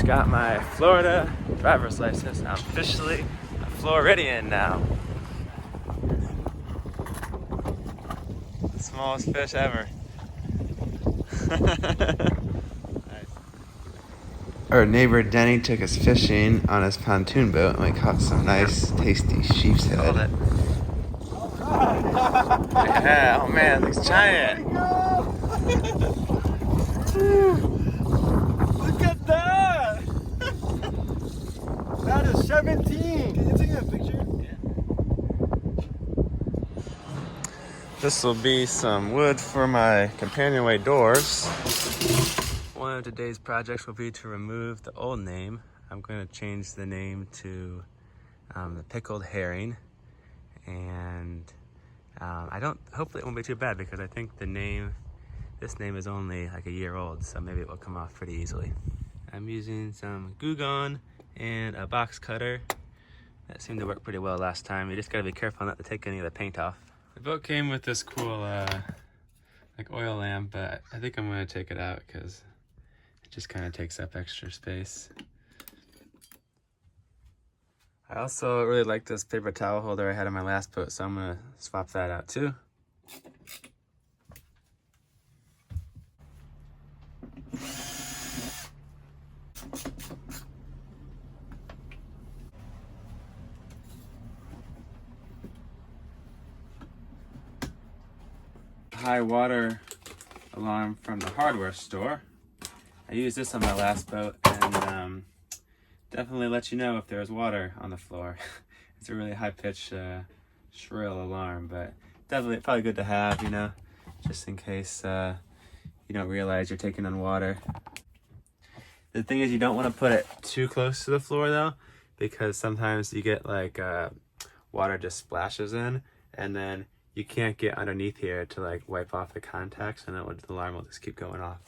got my Florida driver's license. I'm officially a Floridian now. The smallest fish ever. Nice. Our neighbor Denny took us fishing on his pontoon boat and we caught some nice, tasty sheep's head. Yeah, oh man, looks giant. Look at that! That is 17! Can you take a picture? Yeah. This will be some wood for my companionway doors. One of today's projects will be to remove the old name. I'm going to change the name to the Pickled Herring. And hopefully it won't be too bad because I think this name is only like a year old, so maybe it will come off pretty easily. I'm using some Goo Gone and a box cutter. That seemed to work pretty well last time. You just gotta be careful not to take any of the paint off. The boat came with this cool like oil lamp, but I think I'm gonna take it out because it just kind of takes up extra space. I also really like this paper towel holder I had on my last boat, so I'm gonna swap that out too. High water alarm from the hardware store. I used this on my last boat and definitely let you know if there's water on the floor. It's a really high-pitched, shrill alarm, but definitely probably good to have, you know, just in case you don't realize you're taking on water. The thing is, you don't want to put it too close to the floor though, because sometimes you get like water just splashes in, and then you can't get underneath here to like wipe off the contacts, and the alarm will just keep going off.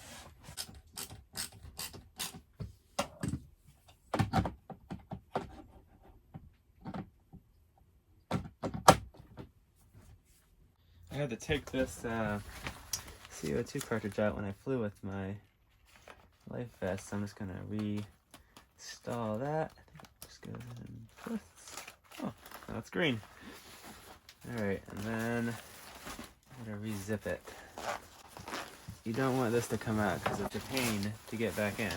I had to take this CO2 cartridge out when I flew with my life vest, so I'm just gonna reinstall that. I think it just goes in twists. Oh, now it's green. Alright, and then I'm gonna re-zip it. You don't want this to come out because it's a pain to get back in.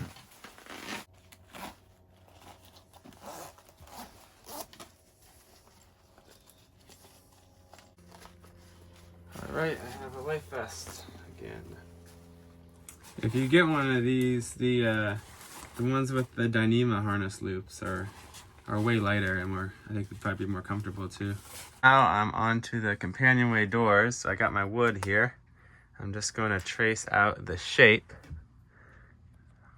Alright, I have a life vest again. If you get one of these, the ones with the Dyneema harness loops are way lighter and I think would probably be more comfortable too. Now I'm onto the companionway doors. So I got my wood here. I'm just going to trace out the shape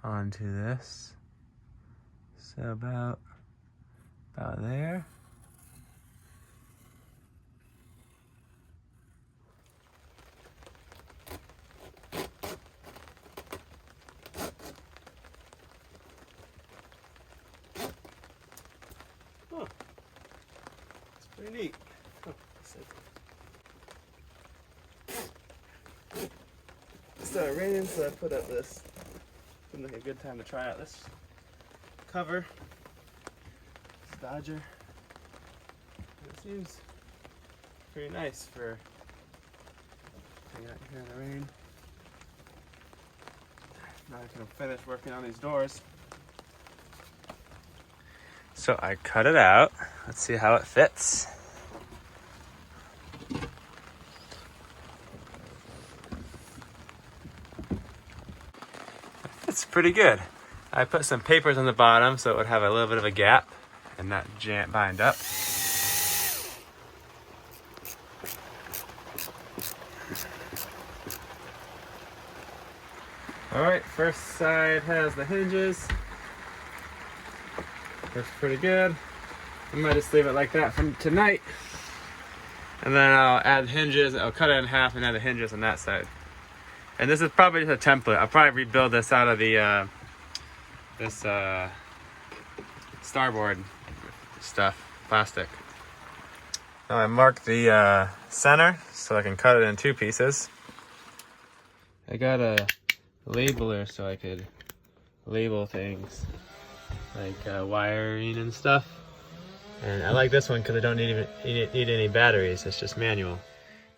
onto this. So about there. Oh, it's pretty neat. Oh, it started raining, so I put up this. Seemed like a good time to try out this cover. This Dodger. It seems pretty nice for hanging out here in the rain. Now I can finish working on these doors. So I cut it out. Let's see how it fits. It's pretty good. I put some papers on the bottom so it would have a little bit of a gap and not bind up. Alright, first side has the hinges. Looks pretty good. I might just leave it like that for tonight. And then I'll add hinges, I'll cut it in half and add the hinges on that side. And this is probably just a template. I'll probably rebuild this out of the this starboard stuff, plastic. Now I marked the center so I can cut it in 2 pieces. I got a labeler so I could label things. like wiring and stuff. And I like this one because I don't need any batteries. It's just manual.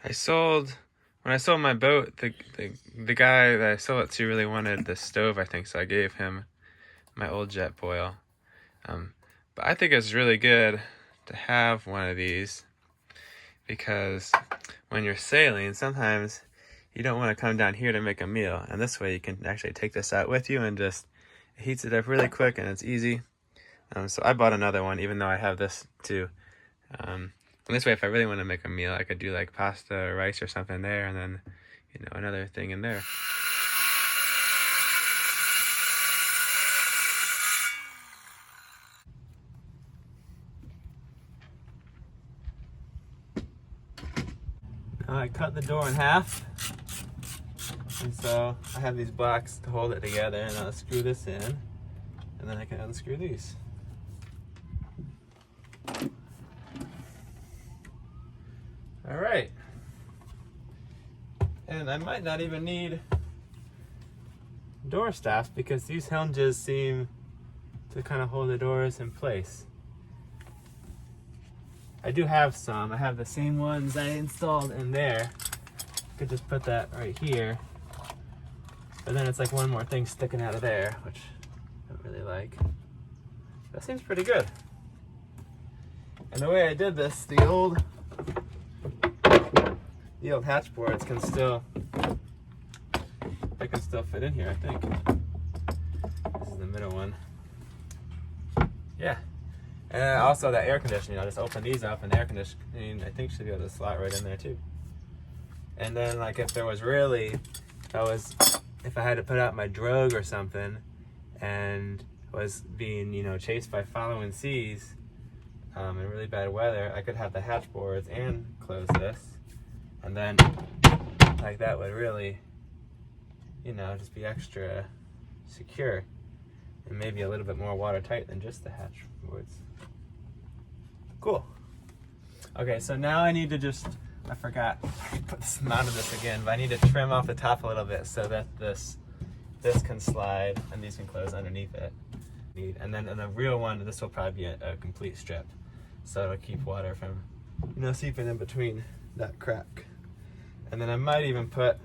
When I sold my boat, the guy that I sold it to really wanted the stove, I think, so I gave him my old jet boil. But I think it's really good to have one of these because when you're sailing, sometimes you don't want to come down here to make a meal. And this way you can actually take this out with you and just it heats it up really quick and it's easy. So I bought another one, even though I have this too. And this way, if I really want to make a meal, I could do like pasta or rice or something there, and then, you know, another thing in there. Now I cut the door in half, and so I have these blocks to hold it together, and I'll screw this in, and then I can unscrew these. All right, and I might not even need door stops because these hinges seem to kind of hold the doors in place. I do have some. I have the same ones I installed in there. I could just put that right here, but then it's like one more thing sticking out of there, which I don't really like. That seems pretty good. And the way I did this, the old hatch boards can still fit in here, I think. This is the middle one. Yeah. And also that air conditioning, I'll just open these up and the air conditioning I think should be able to slot right in there too. And then like if I had to put out my drogue or something and was being, you know, chased by following seas in really bad weather, I could have the hatch boards and close this. And then, like, that would really, you know, just be extra secure and maybe a little bit more watertight than just the hatch boards. Cool. Okay, so now I need to I forgot, I mounted this again, but I need to trim off the top a little bit so that this can slide and these can close underneath it. And then in the real one, this will probably be a complete strip. So it'll keep water from, you know, seeping in between that crack. And then I might even put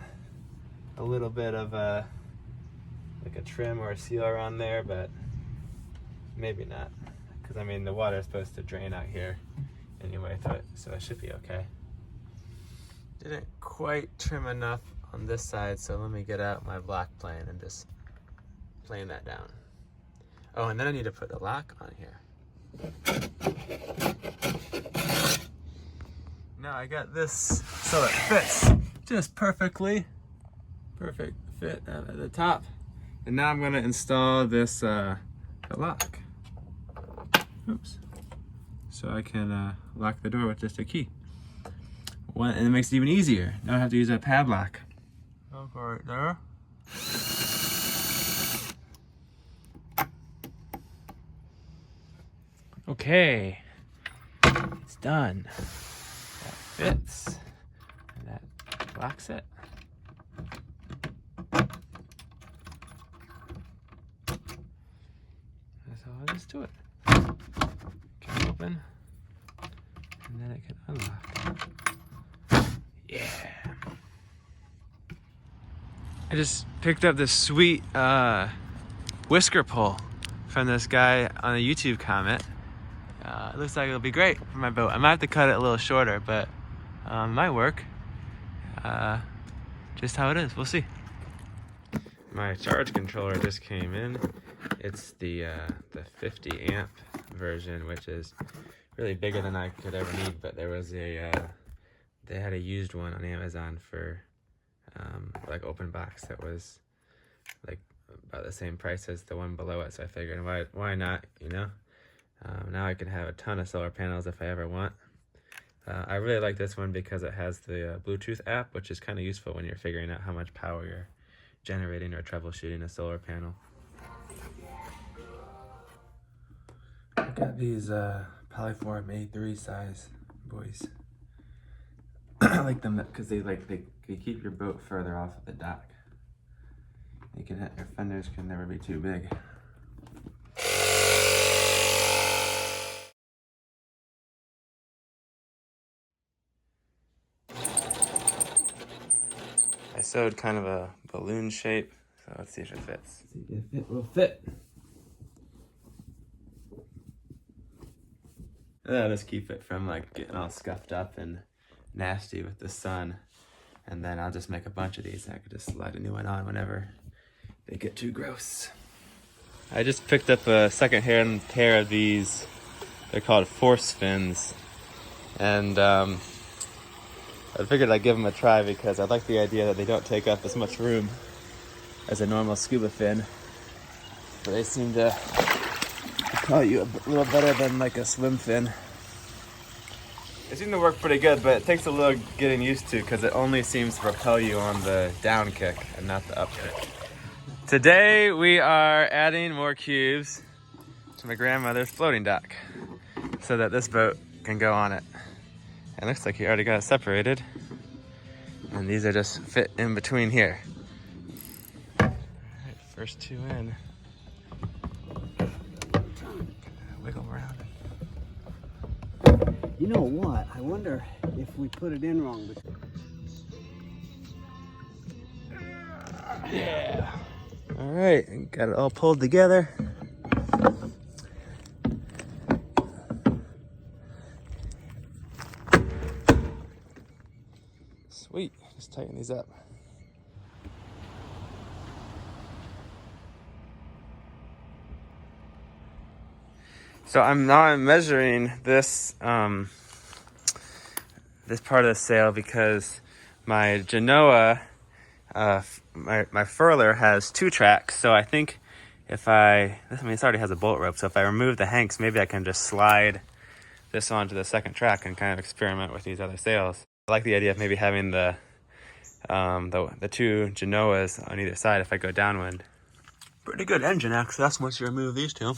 a little bit of like a trim or a sealer on there, but maybe not, because I mean the water is supposed to drain out here anyway, so it should be okay. Didn't quite trim enough on this side, so let me get out my block plane and just plane that down. Oh, and then I need to put a lock on here. Now I got this so it fits just perfectly. Perfect fit at the top. And now I'm going to install this the lock. Oops. So I can lock the door with just a key. And it makes it even easier. Now I have to use a padlock. I'll go right there. Okay. It's done. That fits. And that locks it. That's all there is to it. Can open. And then it can unlock. Yeah. I just picked up this sweet whisker pull from this guy on a YouTube comment. It looks like it'll be great for my boat. I might have to cut it a little shorter, but it might work. Just how it is, we'll see. My charge controller just came in. It's the 50 amp version, which is really bigger than I could ever need, but there was they had a used one on Amazon for like open box that was like about the same price as the one below it, so I figured why not, you know. Now I can have a ton of solar panels if I ever want. I really like this one because it has the Bluetooth app, which is kind of useful when you're figuring out how much power you're generating or troubleshooting a solar panel. I got these Polyform A3 size boys. I like them because they keep your boat further off of the dock. Your fenders can never be too big. sewed kind of a balloon shape, so let's see if it fits. Let's see if it will fit. That'll just keep it from like getting all scuffed up and nasty with the sun. And then I'll just make a bunch of these. I could just slide a new one on whenever they get too gross. I just picked up a second-hand pair of these. They're called force fins. And I figured I'd give them a try because I like the idea that they don't take up as much room as a normal scuba fin. But they seem to propel you a little better than like a swim fin. They seem to work pretty good, but it takes a little getting used to because it only seems to propel you on the down kick and not the up kick. Today we are adding more cubes to my grandmother's floating dock so that this boat can go on it. It looks like he already got it separated, and these are just fit in between here. All right, first two in. Wiggle around it. You know what? I wonder if we put it in wrong. Yeah. All right, got it all pulled together. Sweet, just tighten these up. So I'm measuring this this part of the sail because my Genoa, my furler has 2 tracks. So I think if this already has a bolt rope. So if I remove the hanks, maybe I can just slide this onto the second track and kind of experiment with these other sails. I like the idea of maybe having the 2 Genoas on either side if I go downwind. Pretty good engine access once you remove these 2.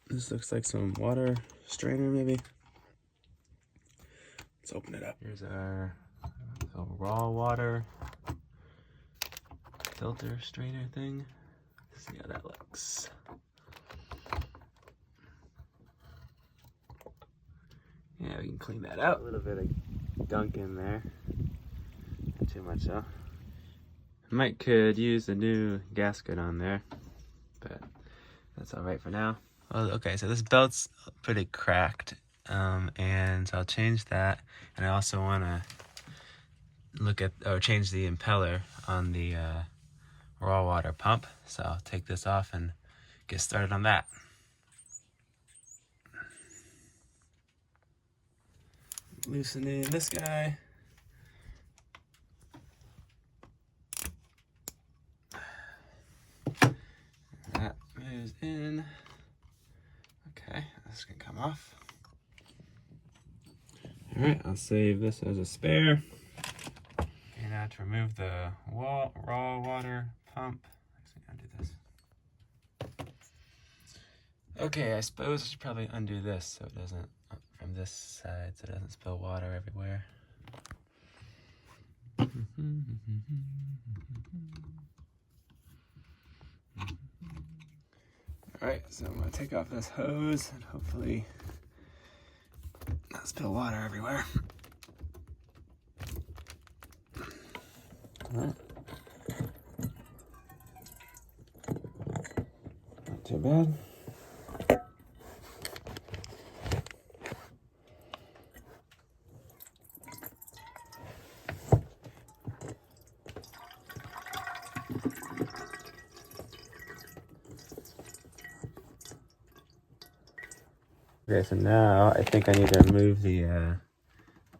This looks like some water strainer, maybe. Let's open it up. Here's our raw water filter strainer thing. Let's see how that looks. Yeah, we can clean that out. A little bit of gunk in there. Not too much though. Might could use a new gasket on there, but that's all right for now. Well, okay, so this belt's pretty cracked, and I'll change that. And I also want to change the impeller on the raw water pump. So I'll take this off and get started on that. Loosening this guy. That moves in. Okay, this can come off. All right, I'll save this as a spare. Okay, now to remove the raw water pump. Actually, undo this. Okay, I suppose I should probably undo this so it doesn't, from this side, so it doesn't spill water everywhere. Alright, so I'm going to take off this hose and hopefully not spill water everywhere. Alright. Not too bad. Okay, so now I think I need to remove the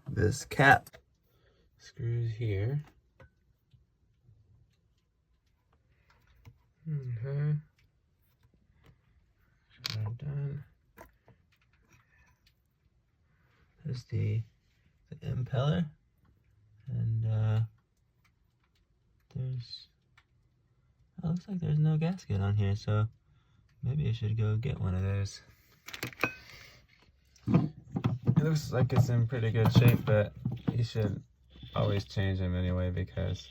this cap screws here. Done. There's the impeller, and looks like there's no gasket on here, so maybe I should go get one of those. It looks like it's in pretty good shape, but you should always change them anyway, because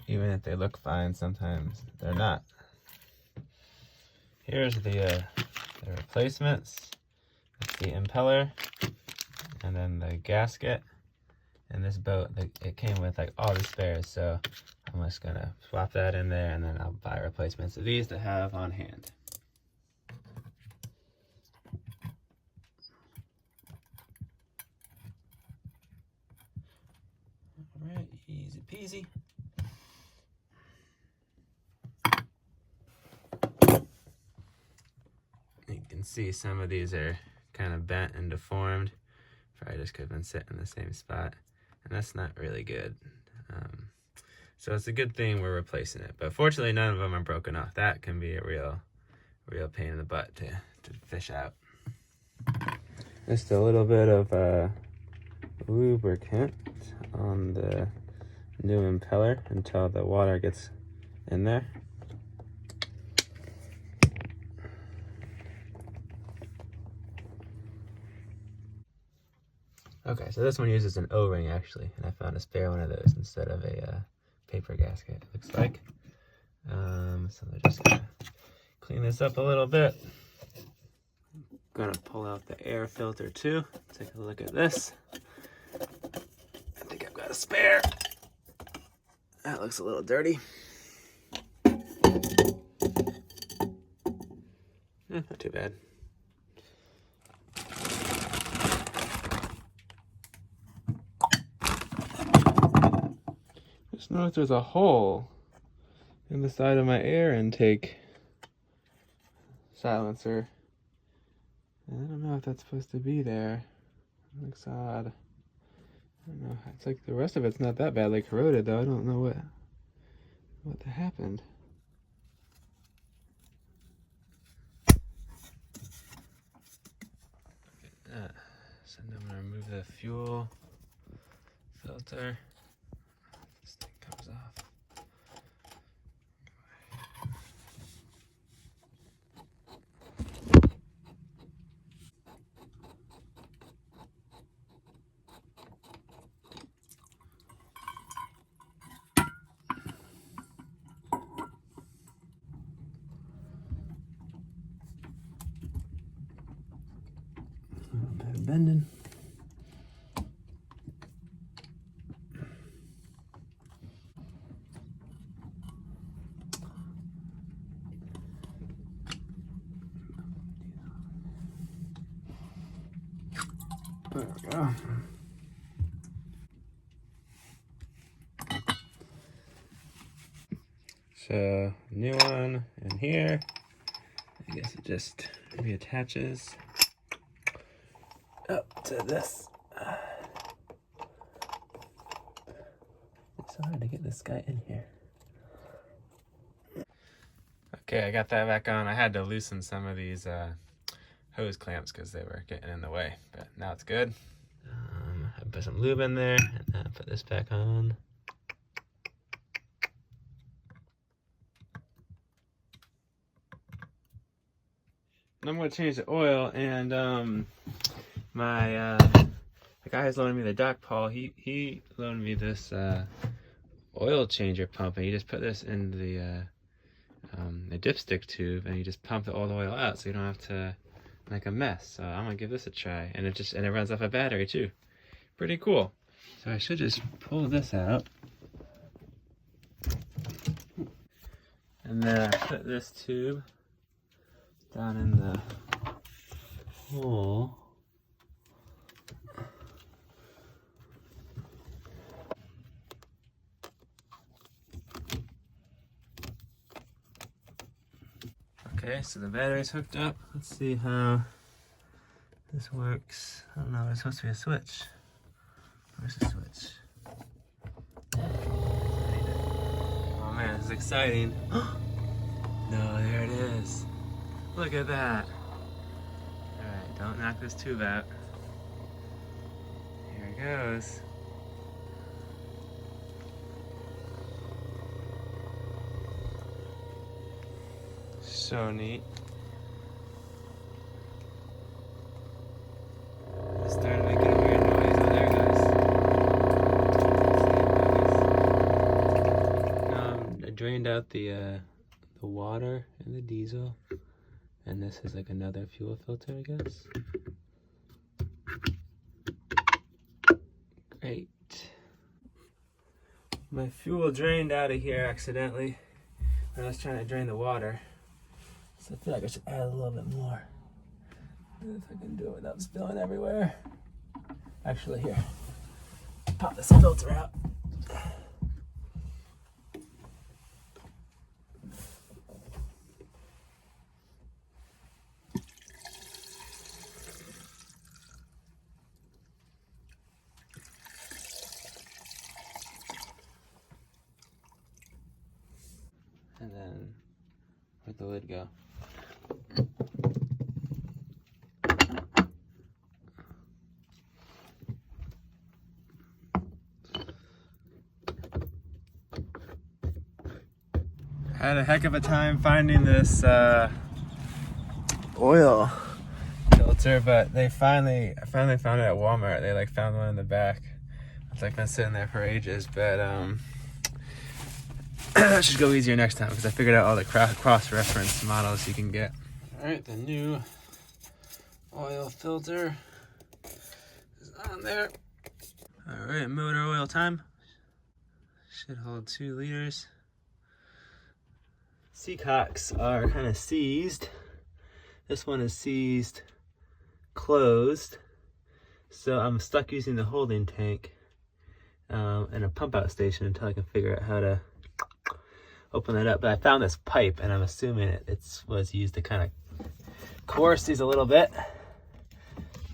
even if they look fine, sometimes they're not. Here's the replacements. It's the impeller, and then the gasket, And this boat, it came with like all the spares, so I'm just gonna swap that in there and then I'll buy replacements of these to have on hand. All right, easy peasy. You can see some of these are kind of bent and deformed. Probably just could have been sitting in the same spot, and that's not really good. So it's a good thing we're replacing it, but fortunately none of them are broken off. That can be a real pain in the butt to fish out. Just a little bit of lubricant on the new impeller until the water gets in there. Okay, so this one uses an O-ring actually, and I found a spare one of those instead of a paper gasket, it looks like. So I'm just gonna clean this up a little bit. Gonna pull out the air filter too. Take a look at this. I think I've got a spare. That looks a little dirty. Not too bad. Just noticed there's a hole in the side of my air intake silencer. And I don't know if that's supposed to be there. It looks odd. I don't know. It's like the rest of it's not that badly corroded though. I don't know what happened. Look at that. So now I'm gonna remove the fuel filter. This thing comes off. Bit of bending. There we go. So, new one in here. I guess it just reattaches up to this. It's so hard to get this guy in here. Okay, I got that back on. I had to loosen some of these hose clamps because they were getting in the way, but now it's good. I put some lube in there and then put this back on. I'm going to change the oil, and the guy who's loaning me the dock, Paul, he loaned me this oil changer pump, and you just put this in the dipstick tube, and you just pump all the oil out, so you don't have to make a mess. So I'm gonna give this a try, and it runs off a battery too. Pretty cool. So I should just pull this out, and then I put this tube down in the hole. Okay, so the battery's hooked up. Let's see how this works. I don't know, there's supposed to be a switch. Where's the switch? Oh man, this is exciting. No, there it is. Look at that. Alright, don't knock this tube out. Here it goes. So neat. It started making a weird noise. Oh, there it goes. I drained out the water in the diesel, and this is like another fuel filter, I guess. Great. My fuel drained out of here accidentally when I was trying to drain the water. So I feel like I should add a little bit more. If I can do it without spilling everywhere. Actually, here, pop this filter out. And then where'd the lid go? I had a heck of a time finding this oil filter, but I finally found it at Walmart. They like found one in the back. It's like been sitting there for ages, but that should go easier next time because I figured out all the cross-reference models you can get. All right, the new oil filter is on there. All right, motor oil time. Should hold 2 liters. Seacocks are kind of seized. This one is seized closed, so I'm stuck using the holding tank and a pump out station until I can figure out how to open that up. But I found this pipe and I'm assuming it was used to kind of coerce these a little bit,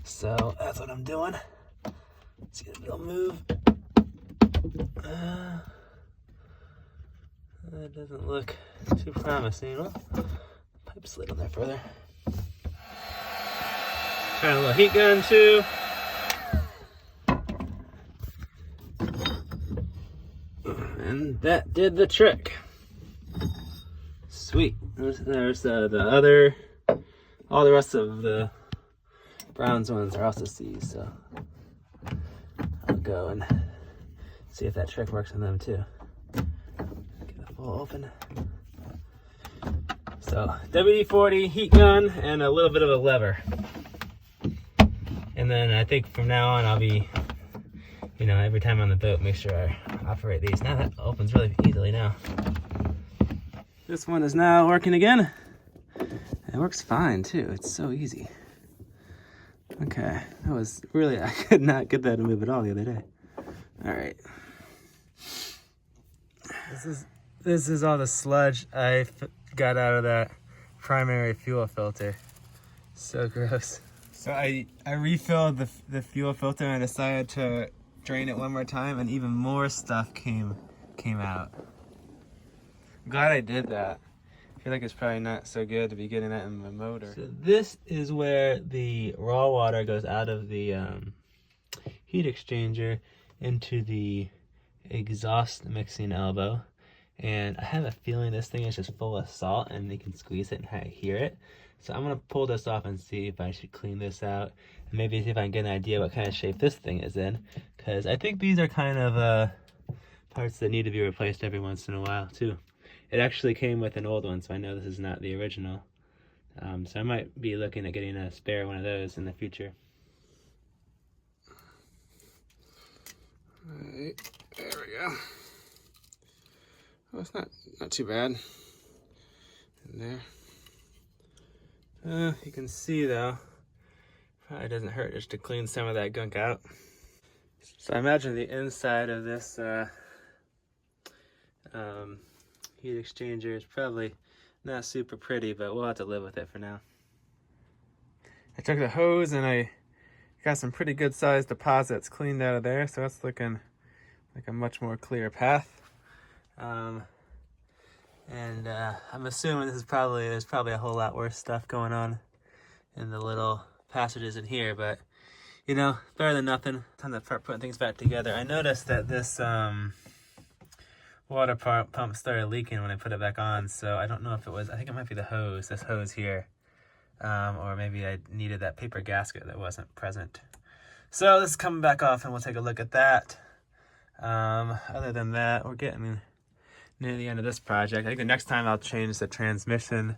so that's what I'm doing. Let's see if it'll move. That doesn't look too promising. Well, pipe slid on there further. Trying a little heat gun too. And that did the trick. Sweet. There's the all the rest of the bronze ones are also seized, so I'll go and see if that trick works on them too. Open. So WD-40, heat gun, and a little bit of a lever. And then I think from now on I'll be, every time on the boat, make sure I operate these. Now that opens really easily now. This one is now working again. It works fine too. It's so easy. Okay, I could not get that to move at all the other day. All right. This is all the sludge I got out of that primary fuel filter. So gross. So I refilled the fuel filter and I decided to drain it one more time, and even more stuff came out. I'm glad I did that. I feel like it's probably not so good to be getting that in my motor. So this is where the raw water goes out of the heat exchanger into the exhaust mixing elbow. And I have a feeling this thing is just full of salt and you can squeeze it and I hear it. So I'm gonna pull this off and see if I should clean this out and maybe see if I can get an idea what kind of shape this thing is in, because I think these are kind of parts that need to be replaced every once in a while too. It actually came with an old one, so I know this is not the original. So I might be looking at getting a spare one of those in the future. All right, there we go. Oh, it's not too bad in there. You can see though, probably doesn't hurt just to clean some of that gunk out. So I imagine the inside of this heat exchanger is probably not super pretty, but we'll have to live with it for now. I took the hose and I got some pretty good sized deposits cleaned out of there, so that's looking like a much more clear path. And I'm assuming there's probably a whole lot worse stuff going on in the little passages in here, but better than nothing. Time to start putting things back together. I noticed that this water pump started leaking when I put it back on, so I don't know if I think it might be this hose here, or maybe I needed that paper gasket that wasn't present. So this is coming back off and we'll take a look at that. Other than that, we're getting near the end of this project. I think the next time I'll change the transmission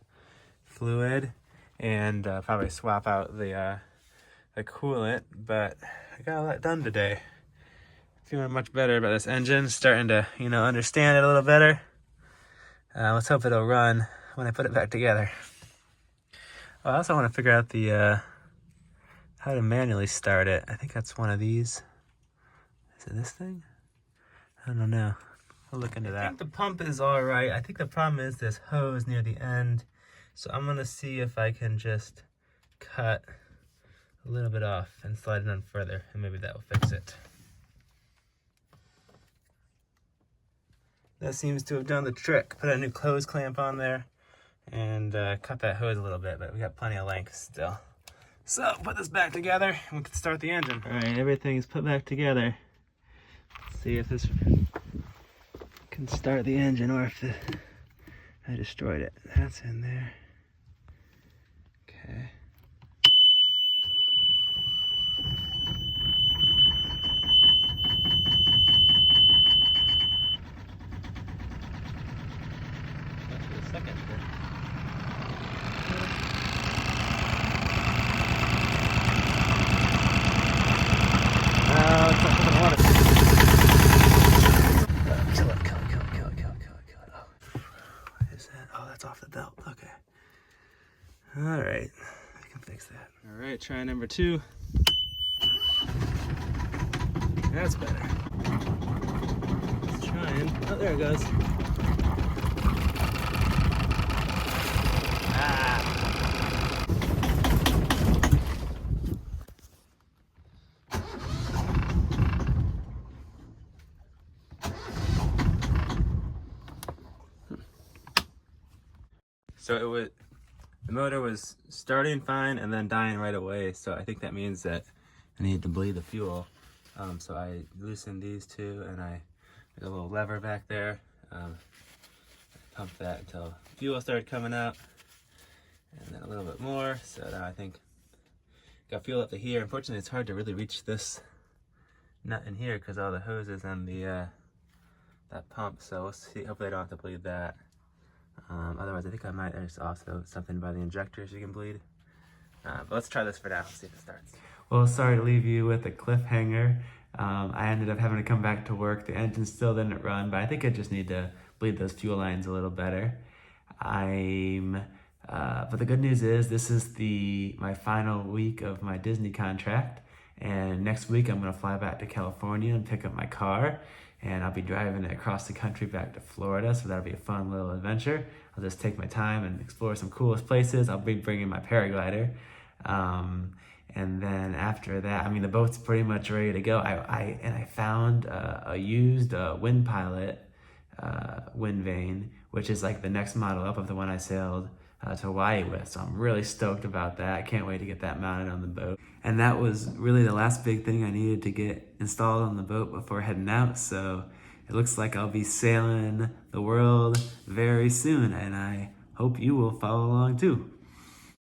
fluid and probably swap out the coolant, but I got a lot done today. Feeling much better about this engine. Starting to, understand it a little better. Let's hope it'll run when I put it back together. I also want to figure out the how to manually start it. I think that's one of these. Is it this thing? I don't know. I'll look into that. I think the pump is all right. I think the problem is this hose near the end. So I'm gonna see if I can just cut a little bit off and slide it on further, and maybe that will fix it. That seems to have done the trick. Put a new close clamp on there and cut that hose a little bit, but we got plenty of length still. So put this back together and we can start the engine. All right, everything's put back together. Let's see if this can start the engine or if I destroyed it. That's in there. Okay. Off the belt. Okay. All right. I can fix that. All right. Try number 2. That's better. Let's try and. Oh, there it goes. So the motor was starting fine and then dying right away. So I think that means that I need to bleed the fuel. So I loosened these two and I got a little lever back there. I pumped that until fuel started coming out, and then a little bit more. So now I think got fuel up to here. Unfortunately, it's hard to really reach this nut in here because all the hoses and the that pump. So we'll see. Hopefully, I don't have to bleed that. Otherwise, I think I might. There's also something by the injectors you can bleed. But let's try this for now. See if it starts. Well, sorry to leave you with a cliffhanger. I ended up having to come back to work. The engine still didn't run, but I think I just need to bleed those fuel lines a little better. But the good news is this is my final week of my Disney contract, and next week I'm gonna fly back to California and pick up my car, and I'll be driving it across the country back to Florida, so that'll be a fun little adventure. I'll just take my time and explore some coolest places. I'll be bringing my paraglider. And then after that, I mean, the boat's pretty much ready to go. I found a used Wind Pilot wind vane, which is like the next model up of the one I sailed to Hawaii with. So I'm really stoked about that. I can't wait to get that mounted on the boat. And that was really the last big thing I needed to get installed on the boat before heading out. So it looks like I'll be sailing the world very soon, and I hope you will follow along too.